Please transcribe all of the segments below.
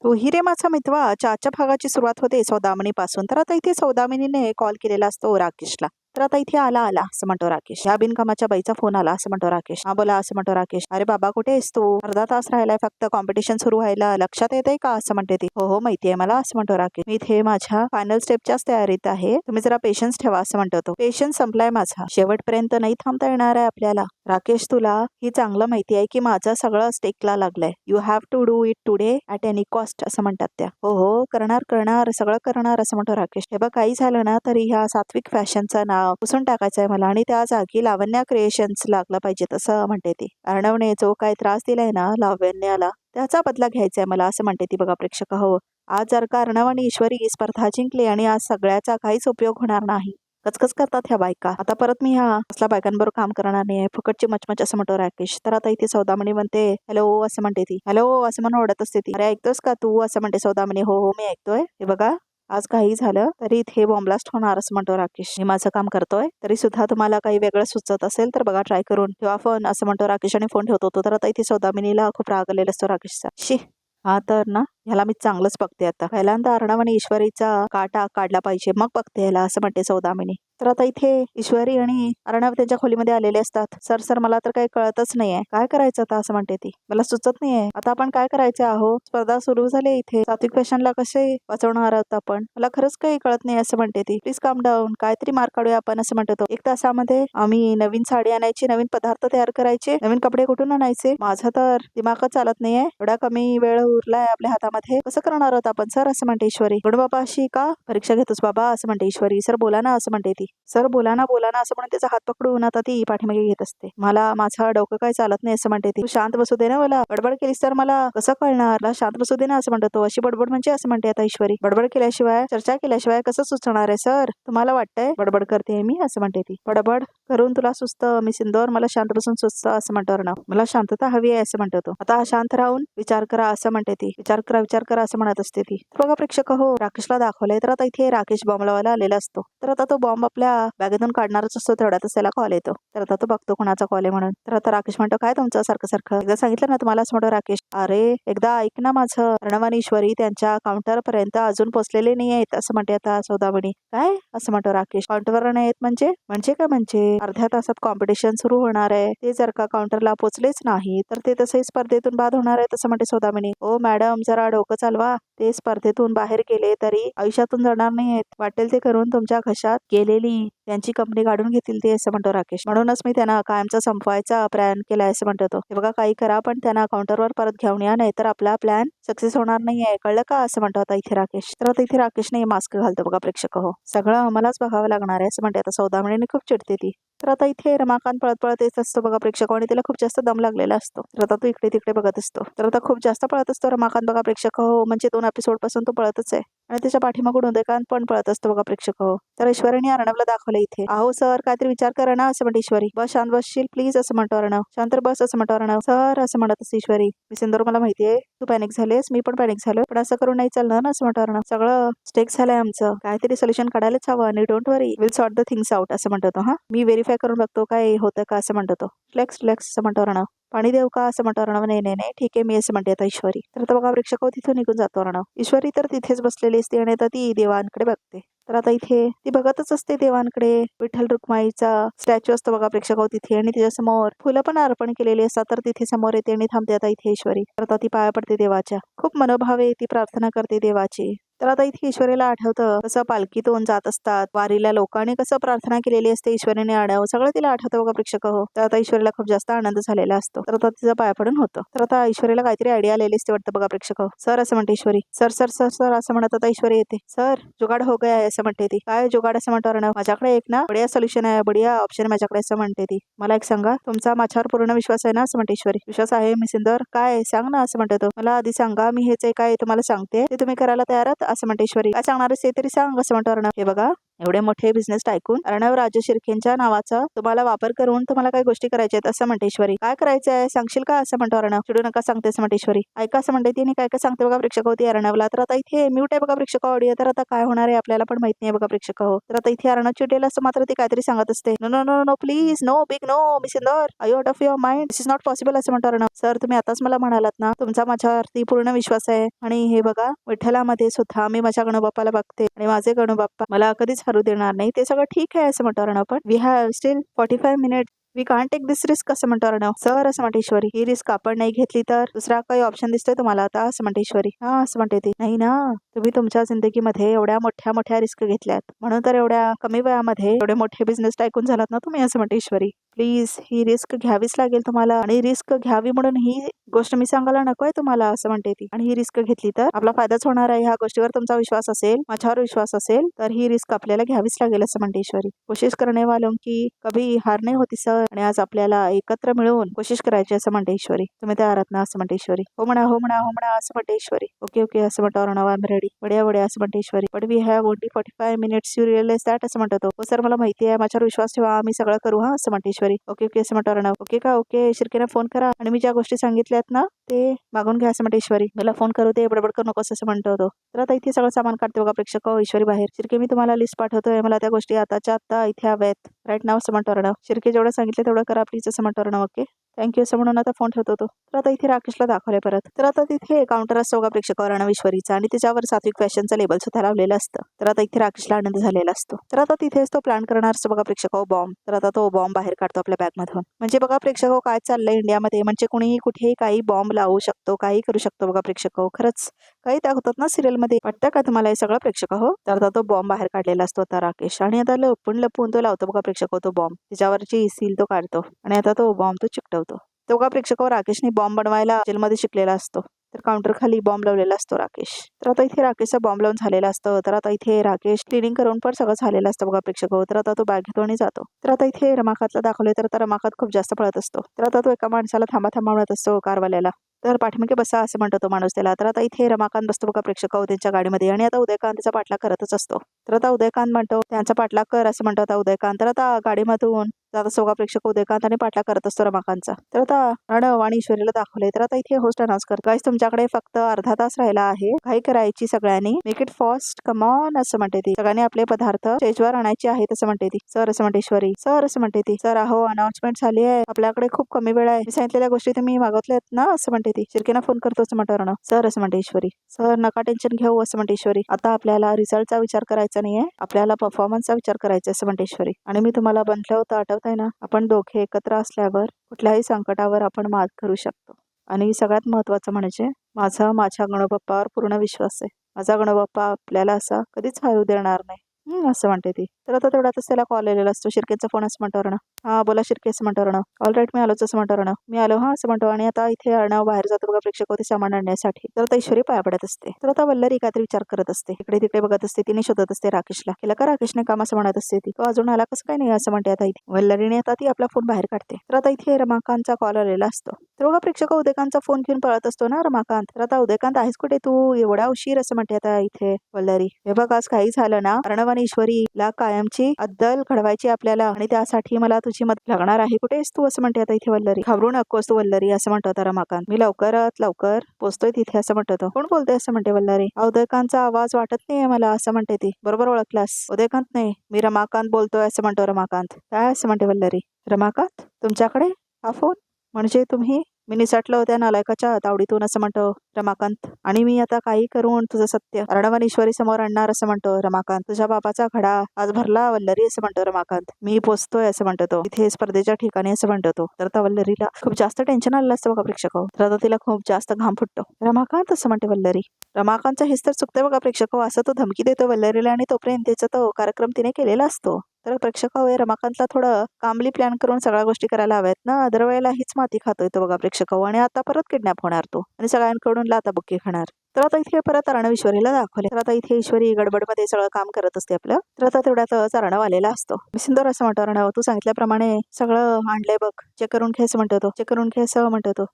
तो हिरे माझा मित्र आजच्या भागाची सुरुवात होते सौदामिनीपासून. तर आता इथे सौदामिनीने कॉल केलेला असतो राकेशला. तर आता इथे आला आला असं म्हणतो राकेश. या बिनकामाच्या बाईचा फोन आला असं म्हणतो राकेश. हा बोला असं म्हणतो राकेश. अरे बाबा कुठे आहेस तू? अर्धा तास राहिलाय फक्त कॉम्पिटिशन सुरू व्हायला, लक्षात येते का असं म्हणते ती. हो हो माहितीये मला असं म्हणतो राकेश. मी इथे माझ्या फायनल स्टेपच्याच तयारीत आहे, तुम्ही जरा पेशन्स ठेवा असं म्हणतो तो. पेशन्स संपलाय माझा, शेवटपर्यंत नाही थांबता येणार आहे आपल्याला. राकेश तुला ही चांगलं माहिती आहे की माझं सगळं स्टेकला लागलंय. You have to do it today at any cost असं म्हणतात त्या. हो हो करणार करणार सगळं करणार असं म्हणतो राकेश. हे बघ काही झालं ना तरी ह्या सात्विक फॅशनचं नाव पुसून टाकायचंय मला आणि त्या जागी लावण्या क्रिएशन्स लागलं पाहिजे तसं म्हणते ती. अर्णवने जो काही त्रास दिलाय ना लावण्याला त्याचा बदला घ्यायचाय मला असं म्हणते ती. बघा प्रेक्षक हो, आज जर का अर्णव आणि ईश्वरी स्पर्धा जिंकली आणि आज सगळ्याचा काहीच उपयोग होणार नाही. कचकच करतात ह्या बायका. आता परत मी ह्या असल्या बायकांबरोबर काम करणार नाही, फुकटची मचमच असं म्हणतो राकेश. तर आता इथे सौदामिनी म्हणते हॅलो असं म्हणते ती. हॅलो असं म्हणून ओढत असते ती. अरे ऐकतोस का तू असं म्हणते सौदामिनी. हो हो मी ऐकतोय. हे बघा आज काही झालं तरी इथे बॉम्ब्लास्ट होणार असं म्हणतो राकेश. मी माझं काम करतोय तरी सुद्धा तुम्हाला काही वेगळं सुचत असेल तर बघा ट्राय करून ठेवा फोन असं म्हणतो राकेश आणि फोन ठेवतो तो. तर आता इथे सौदामिनीला खूप राग आलेला असतो राकेशचा. शी हा तर ना ह्याला मी चांगलंच बघते आता. पहिल्यांदा अर्णव आणि ईश्वरीचा काटा काढला पाहिजे मग बघते ह्याला असं म्हणते सौदामिनी. तर आता इथे ईश्वरी आणि अर्णव त्यांच्या खोलीमध्ये आलेले असतात. सर सर मला तर काही कळतच नाहीये काय करायचं आता असं म्हणते ती. मला सुचत नाहीये आता आपण काय करायचं आहो. स्पर्धा सुरू झाली इथे, सात्विक फॅशनला कसे वाचवणार आहोत आपण, मला खरंच काही कळत नाही असं म्हणते ती. प्लीज काम डाऊन, काहीतरी मार्क काढूया आपण असं म्हणतो तो. 1 तासामध्ये आम्ही नवीन साडी आणायची, नवीन पदार्थ तयार करायचे, नवीन कपडे कुठून आणायचे, माझं तर दिमागच चालत नाहीये. एवढा कमी वेळ उरलाय आपल्या हातामध्ये, कसं करणार आहोत आपण सर असं म्हणते ईश्वरी. गण बाबा अशी का परीक्षा घेतोस बाबा असं म्हणते ईश्वरी. सर बोला ना असं म्हणते ती. सर बोला ना असं म्हणून त्याचा हात पकडून आता ती पाठीमागे घेत असते. मला माझं डोकं काय चालत नाही असं म्हणते ती. तू शांत बसू दे ना, मला बडबड केलीस तर मला कसं कळणार. मला शांत बसू दे ना असं म्हणतो तो. अशी बडबड म्हणजे असं म्हणते आता ईश्वरी. बडबड केल्याशिवाय चर्चा केल्याशिवाय कसं सुचणार आहे सर, तुम्हाला वाटतंय बडबड करते मी असं म्हणते ती. बडबड करून तुला सुचत मी सिंदोर, मला शांत बसून सुचत असं म्हणतो अर्णव. मला शांतता हवी आहे असं म्हणतो तो. आता शांत राहून विचार करा असं म्हणते ती. विचार करा असं म्हणत असते ती. बघा प्रेक्षक हो, राकेशला दाखवलंय. तर आता इथे राकेश बॉम्ब लावायला आलेला असतो. तर आता तो बॉम्ब आपल्या बॅगेतून काढणारच असतो, तेवढ्यातच त्याला कॉल येतो. तर आता तो बघतो कोणाचा कॉल आहे म्हणून. तर आता राकेश म्हणतो काय तुमचं सारखं सारखं, एकदा सांगितलं ना तुम्हाला असं म्हणतो राकेश. अरे एकदा ऐक ना माझं. अर्णव आणि ईश्वरी त्यांच्या काउंटर पर्यंत अजून पोहोचलेले नाही आहेत असं म्हणते आता सौदामिनी. काय असं म्हणतो राकेश. काउंटरवर नाही आहेत म्हणजे म्हणजे काय म्हणजे अर्ध्या तासात कॉम्पिटिशन सुरू होणार आहे, ते जर का काउंटरला पोहोचलेच नाही तर ते तसे स्पर्धेतून बाद होणार आहे असं म्हणते सौदामिनी. ओ मॅडम जरा डोकं चालवा, ते स्पर्धेतून बाहेर गेले तरी आयुष्यातून जाणार नाहीयेत, वाटेल ते करून तुमच्या घशात गेलेली त्यांची कंपनी काढून घेतील ते असं म्हणतो राकेश. म्हणूनच मी त्यांना कायमचा संपवायचा प्लॅन केलाय असं म्हणतो तो. हे बघा काही करा पण त्यांना काउंटरवर परत घेऊन या, नाही तर आपला प्लॅन सक्सेस होणार नाहीये, कळलं का असं म्हणतो आता इथे राकेश. तर आता इथे राकेशने मास्क घालतो. बघा प्रेक्षक हो, सगळं आम्हालाच बघावं लागणार आहे असं म्हणते आता सौदामिनीने. खूप चिडते ती. तर आता इथे रमाकांत पळत पळत येत असतो बघा प्रेक्षक, आणि तिला खूप जास्त दम लागलेला असतो. तर आता तो इकडे तिकडे बघत असतो. तर आता खूप जास्त पळत असतो रमाकांत बघा प्रेक्षक हो, म्हणजे 2 एपिसोड पासून तो पळतच आहे. आणि त्याच्या पाठीमागून उदयकांत पण पळत असतो बघा प्रेक्षक हो. तर ईश्वरीने अर्णवला दाखवलं इथे. अहो सर काहीतरी विचार करा ना असं म्हणते ईश्वरी. बस शांत बसशील प्लीज असं म्हणतो अर्णव. शांत बस असं म्हणतो अर्णव. सर असं म्हणत असते ईश्वरी. मी सिंदूर मला माहितीये तू पॅनिक झालेस, मी पण पॅनिक झालो, पण असं करून नाही चालणार ना असं म्हणतो अर्णव. सगळं स्टेक झालंय आमचं, काहीतरी सोल्युशन काढायलाच हवं आणि don't worry, will sort the things out असं म्हणतो तो. हा मी व्हेरीफाय करून बघतो काय होतं का असं म्हणतो तो. रिलॅक्स रिलॅक्स असं म्हणतो अर्णव. पाणी देऊ का असं म्हणतो अर्णव. नाही नाही नाही ठीक आहे मी असं म्हणते आता ईश्वरी. तर आता बघा प्रेक्षक तिथून निघून जातो अर्णव. ईश्वरी तर तिथेच बसलेली असते आणि आता ती देवांकडे बघते. तर आता इथे ती बघतच असते देवांकडे. विठ्ठल रुक्माईचा स्टॅच्यू असतो बघा प्रेक्षक तिथे, आणि तिच्या समोर फुलं पण अर्पण केलेली असतात. तर तिथे समोर येते आणि थांबते आता इथे ईश्वरी. तर आता ती पाया पडते देवाच्या. खूप मनोभावे ती प्रार्थना करते देवाची. तर आता इथे ईश्वरीला आठवतं कसं पालखीतून जात असतात वारीला लोकांनी कसं प्रार्थना केलेली असते ईश्वरीने आणावं, सगळं तिला आठवतं बघा प्रेक्षक हो. तर आता ईश्वरीला खूप जास्त आनंद झालेला असतो. तर आता तिचा पाया पडून होतं. तर आता ईश्वरीला काहीतरी आयडिया आलेली असते वाटतं बघा प्रेक्षक हो. सर असं म्हणते ईश्वरी. सर सर सर सर असं म्हणत आता ईश्वरी येते. सर जुगाड हो गया आहे असं म्हणते ती. काय जुगाड असं म्हणतो अर्णव. माझ्याकडे एक ना बढिया सोल्युशन आहे, बढिया ऑप्शन माझ्याकडे असं म्हणते ती. मला एक सांगा, तुमचा माझ्यावर पूर्ण विश्वास आहे ना असं म्हणते ईश्वरी. विश्वास आहे मी सिंदर, काय सांग ना असं म्हणते तो. मला आधी सांगा, मी हेच काय तुम्हाला सांगते ते तुम्ही करायला तयार आहात असं म्हणते ईश्वरी. काय सांगणार ते तरी सांग असं म्हणतो अर्णव. हे बघा एवढे मोठे बिझनेस टायकून अर्णव राजे शिर्केंच्या नावाचा तुम्हाला वापर करून तुम्हाला काही गोष्टी करायच्या आहेत असं म्हणते ईश्वरी. काय करायचंय सांगशील का असं म्हणतो अर्णव. चिडू नका सांगते असं म्हणते ईश्वरी. ऐका असं म्हणते ती आणि काय काय सांगते बघा प्रेक्षक होती अर्णवला. तर आता इथे म्यूट आहे बघा प्रेक्षक ऑडिओ. तर आता काय होणार आहे आपल्याला पण माहित नाही बघा प्रेक्षक हो. तर आता इथे अर्णव चिडेल असं मात्र ती काहीतरी सांगत असते. No no no no please no big no miss Indore I out of your mind this is not possible असं म्हणतो अर्णव. सर तुम्ही आताच मला म्हणालात ना तुमचा माझ्यावरती पूर्ण विश्वास आहे आणि हे बघा विठ्ठलामध्ये सुद्धा मी माझ्या गणबाप्पाला बघते आणि माझे गणबाप्पा मला कधीच हरू देणार नाही. ते सगळं ठीक आहे असं म्हणतो अर्णव. पण we have still 45 minute we can't take this risk असं म्हणतो अर्णव. सर असं म्हणते ईश्वरी. ही रिस्क आपण नाही घेतली तर दुसरा काही ऑप्शन दिसतोय तुम्हाला आता असं म्हणते ईश्वरी. हा असं म्हणते ती. नाही ना तुम्ही तुमच्या जिंदगीमध्ये एवढ्या मोठ्या मोठ्या रिस्क घेतल्यात म्हणून तर एवढ्या कमी वयामध्ये एवढे मोठे बिझनेस टायकून झालात ना तुम्ही असं म्हणते ईश्वरी. प्लीज ही रिस्क घ्यावीच लागेल तुम्हाला आणि रिस्क घ्यावी म्हणून ही गोष्ट मी सांगायला नकोय तुम्हाला असं म्हणते ती. आणि ही रिस्क घेतली तर आपला फायदाच होणार आहे. ह्या गोष्टीवर तुमचा विश्वास असेल माझ्यावर विश्वास असेल तर ही रिस्क आपल्याला घ्यावीच लागेल असं म्हणते ईश्वरी. कोशिश करणे वालों की कभी हार नाही होती सर आणि आज आपल्याला एकत्र मिळून कोशिश करायची असं म्हणते ईश्वरी. तुम्ही तयार आहात ना असं म्हणते ईश्वरी. हो म्हणा हो म्हणा हो म्हणा असं म्हणते ईश्वरी. ओके ओके असं म्हणतो अर्णव. I am ready. बड्या बड्या असं म्हणते Ishwari. But we have only 45 minutes you realise that असं म्हणतो तो. हो सर मला माहिती आहे माझ्यावर विश्वास ठेवा आम्ही सगळं करू हा असं म्हणते ईश्वरी. ओके ओके असं म्हणतो अर्णव. ओके का ओके शिर्केला फोन करा आणि मी ज्या गोष्टी सांगितल्यात ना ते मागून घ्या असं म्हणते ईश्वरी. मला फोन करू दे बडबड करू नकोस असं म्हणतो तो. तर आता इथे सगळं सामान काढते बघा प्रेक्षक ईश्वरी बाहेर. शिर्के मी तुम्हाला लिस्ट पाठवतोय मला त्या गोष्टी आताच्या आता इथे हव्यात राईट नाव असं म्हणतो अर्णव. शिर्के जेवढं सांगितलं तेवढं करा प्लीज असं म्हणतो अर्णव. ओके थँक्यू असं म्हणून आता फोन ठेवतो तो. तर आता इथे राकेशला दाखवले परत. तर आता तिथे काउंटर असतो बघा प्रेक्षक अर्णव ईश्वरीचा आणि त्याच्यावर सात्विक फॅशनचं लेबल सुद्धा लावलेलं असतं. तर आता इथे राकेशला आनंद झालेला असतो. तर आता तिथेच तो प्लॅन करणार असतो बघा प्रेक्षक बॉम्ब. तर आता तो बॉम्ब बाहेर काढतो आपल्या बॅग मधून. म्हणजे बघा प्रेक्षक काय चाललंय इंडियामध्ये म्हणजे कुणीही कुठेही काही बॉम्ब लावू शकतो काही करू शकतो बघा प्रेक्षक खरंच काही दाखवतात ना सिरियल मध्ये. वाटतं का तुम्हाला हे सगळं प्रेक्षक हो. तर आता तो बॉम्ब बाहेर काढलेला असतो आता राकेश आणि आता लपून लपून तो लावतो बघा प्रेक्षक तो बॉम्ब. त्याच्यावरची सील तो काढतो आणि आता तो बॉम्ब तो चिकटवतो. तो का प्रेक्षक राकेशने बॉम्ब बनवायला जेलमध्ये शिकलेला असतो. तर काउंटर खाली बॉम्ब लावलेला असतो राकेश. तर आता इथे राकेशचा बॉम्ब लावून झालेला असतं. तर आता इथे राकेश क्लिनिंग करून पण सगळं झालेलं असतं बघा प्रेक्षक. तर आता तो बॅग घेतो आणि जातो. तर आता इथे रमाकांतला दाखवले तर आता रमाकांत खूप जास्त पळत असतो. तर आता तो एका माणसाला थांबा थांबा म्हणत असतो कारवाल्याला. तर पाठीमागे बसा असं म्हणतो तो माणूस त्याला. तर आता इथे रमाकांत बसतो बघा प्रेक्षक त्यांच्या गाडीमध्ये आणि आता उदयकांत त्याचा पाठलाग करतच असतो. तर आता उदयकांत म्हणतो त्यांचा पाठलाग कर असं म्हणतो आता उदयकांत. तर आता गाडीमधून जाता सोगा प्रेक्षक उदयकांत आणि पाठलाग करत असतो रमाकांतचा. तर आता अर्णव आणि ईश्वरीला दाखवले. तर आता इथे होस्ट अनाउन्स करतो गाईस तुमच्याकडे फक्त अर्धा तास राहिला आहे. घाई करायची सगळ्यांनी make it fast come on असं म्हणते ती. सगळ्यांनी आपले पदार्थ स्टेजवर आणायचे आहेत असं म्हणते ती. सर असं म्हणते ईश्वरी. सर असं म्हणते ती. सर अहो अनाउन्समेंट झाली आहे आपल्याकडे खूप कमी वेळ आहे. मी सांगितलेल्या गोष्टी तुम्ही मागवल्यात ना असं म्हणते ती. शिर्केना फोन करतो असं म्हणतो अर्णव. सर असं म्हणते ईश्वरी. सर नका टेन्शन घेऊ असं म्हणते ईश्वरी. आता आपल्याला रिझल्टचा विचार करायचा नाहीये आपल्याला परफॉर्मन्सचा विचार करायचा असं म्हणते ईश्वरी. आणि मी तुम्हाला म्हटलं होतं आठवतंय ना आपण दोघे एकत्र असल्यावर कुठल्याही संकटावर आपण मात करू शकतो. आणि सगळ्यात महत्वाचं म्हणजे माझ्या गणबाप्पावर पूर्ण विश्वास आहे. माझा गणबाप्पा आपल्याला असा कधीच हरू देणार नाही असं म्हणते ती. तर आता तेवढ्यातच त्याला कॉल आलेला असतो. शिर्केचा फोन असं म्हणतो अर्णव. हा बोला शिर्के असं म्हणतो अर्णव. ऑल राईट मी आलोच असं म्हणतो अर्णव. मी आलो हा असं म्हणतो आणि आता इथे अर्णव बाहेर जातो बघा प्रेक्षक होते सामान आणण्यासाठी. तर आता ईश्वरी पाया पडत असते. तर आता वल्लरी काहीतरी विचार करत असते. इकडे तिकडे बघत असते. तिने शोधत असते राकेशला. केला का राकेशने काम असं म्हणत असते ती. तो अजून आला कसं काय नाही असं म्हणते आता इथे. वल्लरीने आता ती आपला फोन बाहेर काढते. तर आता इथे रमाकांतचा कॉल आलेला असतो. तर बघा प्रेक्षक उदयकांतचा फोन घेऊन पळत असतो ना रमाकांत. तर आता उदयकांत आहेस कुठे तू एवढा उशीर असं म्हणते आता इथे वल्लरी. हे बघ आज काही झालं ना अर्णव आणि ईश्वरीला कायमची अद्दल घडवायची आपल्याला आणि त्यासाठी मला तुझी मदत लागणार आहे. कुठेस तू असं म्हणते आता इथे वल्लरी. घाबरू नकोस तू वल्लरी असं म्हणतो आता रमाकांत. मी लवकरात लवकर पोहोचतोय तिथे असं म्हणतो तो. कोण बोलतोय असं म्हणते वल्लरी. उदयकांतचा आवाज वाटत नाहीये मला असं म्हणते ती. बरोबर ओळखलास उदयकांत नाही मी रमाकांत बोलतोय असं म्हणतो रमाकांत. काय असं म्हणते वल्लरी. रमाकांत तुमच्याकडे हा फोन म्हणजे तुम्ही मी निसटलो त्या नालायकाच्या तावडीतून असं म्हणतो रमाकांत. आणि मी आता काही करून तुझं सत्य अर्णव आणि ईश्वरी समोर आणणार असं म्हणतो रमाकांत. तुझ्या बापाचा घडा आज भरला वल्लरी असं म्हणतो रमाकांत. मी पोचतोय असं म्हणतो तो इथे स्पर्धेच्या ठिकाणी असं म्हणतो तो. तर आता वल्लरीला खूप जास्त टेन्शन आलं असतं बघा प्रेक्षक. तर आता तिला खूप जास्त घाम फुटतो. रमाकांत असं म्हणते वल्लरी. रमाकांतचं हेच तर चुकतंय बघा प्रेक्षक असं तो धमकी देतो वल्लरीला आणि तोपर्यंत त्याचा तो कार्यक्रम तिने केलेला असतो. तर प्रेक्षक रमाकांतला थोडं कामली प्लॅन करून सगळ्या गोष्टी करायला हव्यात ना. दर वेळेला हीच माती खातोय तो बघा प्रेक्षक आणि आता परत किडनॅप होणार तो आणि सगळ्यांकडून लाताबुक्की खाणार. तर आता इथे परत अर्णव ईश्वरीला दाखवले. तर आता इथे ईश्वरी गडबडमध्ये सगळं काम करत असते आपलं. तर आता तेवढ्यातच अर्णव आलेला असतो. मी सुंदर असं म्हणतो अर्णव तू सांगितल्याप्रमाणे सगळं आणलंय बघ चेक करून घे असं म्हणतो तो. चेक करून घे असं म्हणतो तो.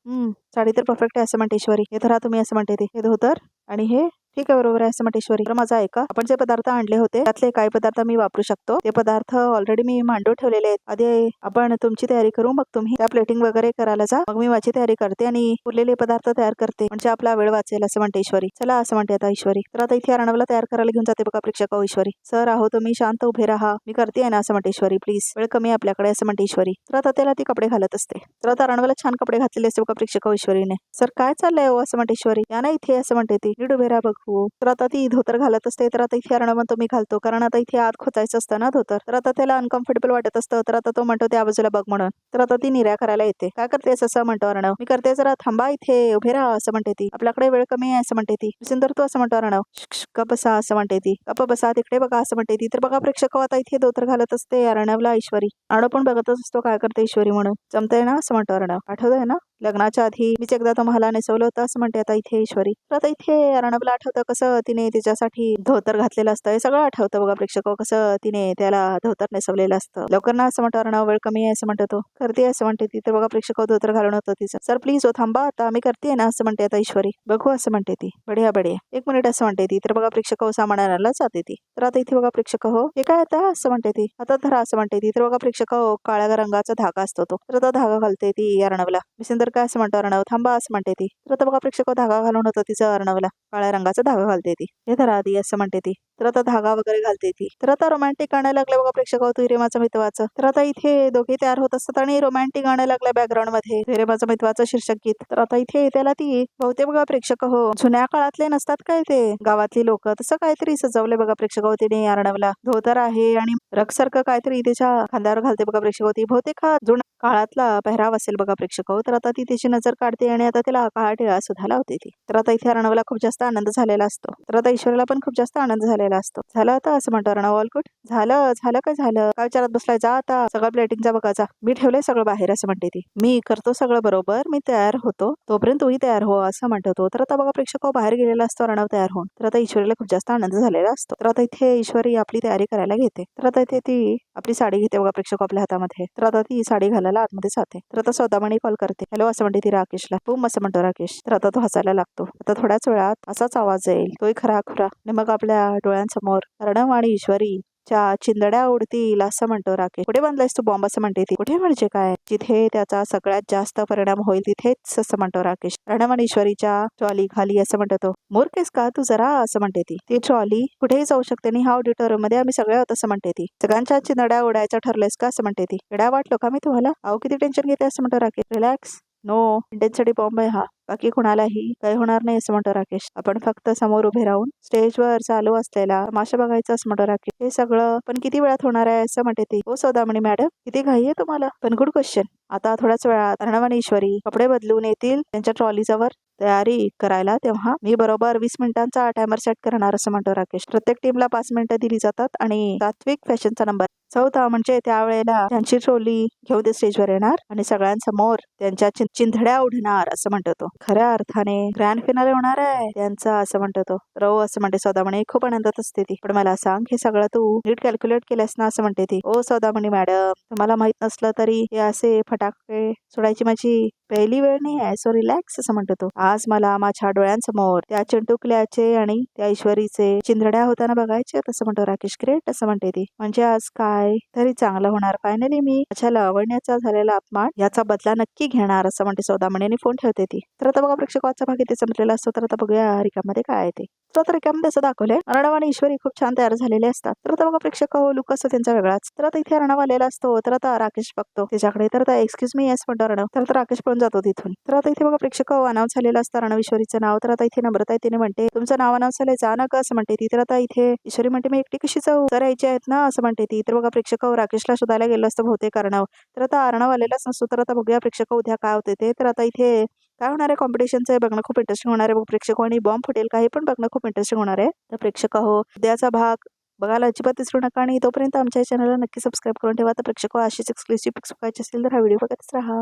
साडी तर परफेक्ट आहे असं म्हणते ईश्वरी. हे धरा तुम्ही असं म्हणते ते. हे धोतर आणि हे ठीक आहे बरोबर आहे असं म्हणते ईश्वरी. तर माझं ऐका, आपण जे पदार्थ आणले होते त्यातले काही पदार्थ मी वापरू शकतो. ते पदार्थ ऑलरेडी मी मांडून ठेवलेले आहेत. आधी आपण तुमची तयारी करू, मग तुम्ही त्या प्लेटिंग वगैरे करायला जा. मग मी माझी तयारी करते आणि उरलेले पदार्थ तयार करते, म्हणजे आपला वेळ वाचेल असं म्हणते ईश्वरी. चला असं म्हणते आता ईश्वरी. तर आता इथे अर्णवला तयार करायला घेऊन जाते बघा प्रेक्षक. ईश्वरी सर आहो तुम्ही शांत उभे राहा, मी करते आहे ना असं म्हणते ईश्वरी. प्लीज वेळ कमी आहे आपल्याकडे असं म्हणते ईश्वरी. तर आता त्याला ती कपडे घालत असते. तर आता अर्णवला छान कपडे घातलेले असते बघा प्रेक्षक ईश्वरीने. सर काय चाललंय हो असं म्हणते ईश्वरी. या ना इथे असं म्हणते ती. नीट उभे राहा बघू. तर आता ती धोतर घालत असते. तर आता इथे अर्णव म्हणतो मी घालतो, कारण आता इथे आत खोचायचं असतं ना धोतर. तर आता त्याला अनकम्फर्टेबल वाटत असतं. तर आता तो म्हणतो त्या बाजूला बघ म्हणून. तर आता ती निर्या करायला येते. काय करतेस असं म्हणतो अर्णव. मी करते, जरा थांबा इथे उभे राहा असं म्हणते ती. आपल्याकडे वेळ कमी आहे असं म्हणते ती. सुंदर तू असं म्हणतो अर्णव. गप्प बसा असं म्हणते ती. गप्प बसा तिकडे बघा असं म्हणते ती. तर बघा प्रेक्षक आता इथे धोतर घालत असते अर्णवला ईश्वरी. अर्णव पण बघतच असतो काय करते ईश्वरी म्हणून. जमतंय ना असं म्हणतो अर्णव. आठवतंय ना लग्नाच्या आधी मीच एकदा तुम्हाला नेसवलं होतं असं म्हणते आता इथे ईश्वरी. तर आता इथे अर्णवला आठवतं कसं तिने तिच्यासाठी धोतर घातलेलं असतं. हे सगळं आठवतं बघा प्रेक्षक, कसं तिने त्याला धोतर नेसवलेलं असतं. लवकर ना असं म्हणतो अर्णव. वेळ कमी आहे असं म्हणतो तो. करते असं म्हणते ती. तर बघा प्रेक्षक धोतर घालून होतं तिचं. सर प्लीज हो थांबा, आता मी करते ना असं म्हणते आता ईश्वरी. बघू असं म्हणते ती. बढिया बढिया, एक मिनिट असं म्हणते ती. तर बघा प्रेक्षक सामान आणायला जाते ती. तर आता इथे बघा प्रेक्षक हे काय आता असं म्हणते ती. आता धरा असं म्हणते ती. तर बघा प्रेक्षक काळ्या रंगाचा धागा असतो तो. तर आता धागा घालते ती अर्णवला. विसिंदर काय असं म्हणतो अर्णव. थांबा असं म्हणते ती. तर आता बघा प्रेक्षक धागा घालून होतं तिचं अर्णवला. काळ्या रंगाचा धागा घालते ती. हे धरा आधी असं म्हणते ती. तर आता धागा वगैरे घालते ती. तर आता रोमॅन्टिक गाणं लागलं बघा प्रेक्षक तू रे माझं मितवाचं. तर आता इथे दोघे तयार होत असतात आणि रोमॅन्टिक गाणं लागलं बॅकग्राऊंड मध्ये, रे माझं मितवाचं शीर्षक गीत. तर आता इथे त्याला ती बहुतेक बघा प्रेक्षक जुन्या काळातले नसतात काय ते गावातली लोक, तसं काहीतरी सजवले बघा प्रेक्षक तिने अर्णवला. धोतर आहे आणि रग सारखं काहीतरी तिच्या खांद्यावर घालते बघा प्रेक्षक ती. बहुतेक हा जुना काळातला पेहराव असेल बघा प्रेक्षक. तर आता ती त्याची नजर काढते आणि आता तिला काळा टिळा सुद्धा लावते ती. तर आता इथे अर्णवला खूप जास्त आनंद झालेला असतो. तर आता ईश्वरीला पण खूप जास्त आनंद झालेला असतो. झालं आता असं म्हणतो अर्णव. ऑल गुड झालं. झालं काय झालं, काय विचारत बसलाय. जा आता सगळं प्लेटिंगचा बघायचा, मी ठेवलंय सगळं बाहेर असं म्हणते ती. मी करतो सगळं बरोबर, मी तयार होतो तोपर्यंत तूही तयार हो असं म्हणतो तो. तर आता बघा प्रेक्षक बाहेर गेलेला असतो अर्णव तयार होऊन. तर आता ईश्वरीला खूप जास्त आनंद झालेला असतो. तर आता इथे ईश्वरी आपली तयारी करायला घेते. तर आता इथे ती आपली साडी घेते बघा प्रेक्षक आपल्या हातामध्ये. तर आता ती साडी घालायला आतमध्ये जाते. तर आता सौदामणी कॉल करते. हॅलो असं म्हणते ती राकेशला. बूम असं म्हणतो राकेश. तर आता तो हसायला लागतो. आता थोड्याच वेळात असाच आवाज येईल, तोही खरा खुरा, आणि मग आपल्या डोळ्यांसमोर अर्णव आणि ईश्वरी च्या चिंदड्या उडतील असं म्हणतो राकेश. कुठे बांधलायस तू बॉम्ब असं म्हणते ती. कुठे म्हणजे काय, जिथे त्याचा सगळ्यात जास्त परिणाम होईल तिथेच असं म्हणतो राकेश. अर्णव आणि ईश्वरीच्या ट्रॉली खाली असं म्हणतो तो. मूर्खेस का तू जरा असं म्हणते ती. ती ट्रॉली कुठेही जाऊ शकते आणि ह्या ऑडिटोरियम मध्ये आम्ही सगळे आहोत असं म्हणते ती. सगळ्यांच्या चिंदड्या उडायचं ठरलेस का असं म्हणते ती. वेडा वाटलो का मी तुम्हाला, अहो किती टेन्शन घेते असं म्हणतो Rakesh. Relax, no intensity bomb आहे हा, बाकी कुणालाही काही होणार नाही असं म्हणतो राकेश. आपण फक्त समोर उभे राहून स्टेजवर चालू असलेला तमाशा बघायचा असं म्हणतो राकेश. हे सगळं पण किती वेळात होणार आहे असं म्हणते ती. हो सौदामणी मॅडम, किती घाई आहे तुम्हाला, पण गुड क्वेश्चन. आता थोड्याच वेळात अर्णव आणि ईश्वरी कपडे बदलून येतील त्यांच्या ट्रॉलीजवळ तयारी करायला, तेव्हा मी बरोबर 20 मिनिटांचा टायमर सेट करणार असं म्हणतो राकेश. प्रत्येक टीमला 5 मिनिटं दिली जातात आणि सात्विक फॅशनचा नंबर चौथा, म्हणजे त्यावेळेला त्यांची ट्रॉली घेऊन ते स्टेजवर येणार आणि सगळ्यांसमोर त्यांच्या चिंधड्या उडणार असं म्हणतो तो. खऱ्या अर्थाने ग्रँड फिनाले होणार आहे त्यांचा असं म्हणतो तो. रो असं म्हणते सौदामणी. खूप आनंदात असते ती. पण मला सांग, हे सगळं तू नीट कॅल्क्युलेट केलंस ना असं म्हणते ती. ओ सौदामणी मॅडम, तुम्हाला माहित नसलं तरी हे असे फटाके सोडायची माझी पहिली वेळ नाही आहे, सो रिलॅक्स असं म्हणतो तो. आज मला माझ्या डोळ्यांसमोर त्या चिंटुकल्याचे आणि त्या ईश्वरीचे चिंधड्या होताना बघायचे असं म्हणतो राकेश. ग्रेट असं म्हणते ती. म्हणजे आज काय तरी चांगलं होणार. फायनली मी माझ्या लावण्याचा झालेला अपमान याचा बदला नक्की घेणार असं म्हणते सौदामणी आणि फोन ठेवते ती. तर आता बघा प्रेक्षकाचा भाग इथे संपलेला असतो. तर आता बघूया रिकामध्ये काय आहे ते. तर रिकामध्ये असं दाखवलंय अर्णव आणि ईश्वरी खूप छान तयार झालेले असतात. तर आता बघा प्रेक्षक लुक असतो त्यांचा वेगळाच. तर आता इथे अर्णव आलेला असतो. तर आता राकेश बघतो त्याच्याकडे. तर आता एक्सक्यूज मी येस म्हणतो अर्णव. तर आता राकेश पळून जातो तिथून. तर आता इथे बघा प्रेक्षक अनाउन्स झालेलं असतं अर्णव ईश्वरीचं नाव. तर आता इथे नम्रता तिने म्हणते तुमचं नाव अनाउन्स झालंय, जा ना का असं म्हणते ती. तर आता इथे ईश्वरी म्हणते मी एकटी कशी जाऊ, तर यायचे आहेत ना असं म्हणते ती. तर बघा प्रेक्षक राकेशला शोधायला गेलं असतं बहुतेक अर्णव. तर आता अर्णव आलेलाच नसतो. तर आता बघूया प्रेक्षक उद्या काय होते ते. तर आता इथे काय होणार आहे कॉम्पिटिशनचं हे बघणं खूप इंटरेस्टिंग होणार आहे प्रेक्षक, आणि बॉम्ब फुटेल काही पण बघणं खूप इंटरेस्टिंग होणार आहे. तर प्रेक्षक उद्याचा भाग बघायला अजिबात विसरू नका आणि तोपर्यंत आमच्या चॅनलला नक्की सबस्क्राईब करून ठेवा. तर प्रेक्षक अशीच एक्सक्लुसिव्ह पिक्स बघायचे असतील तर हा व्हिडिओ बघतच राहा.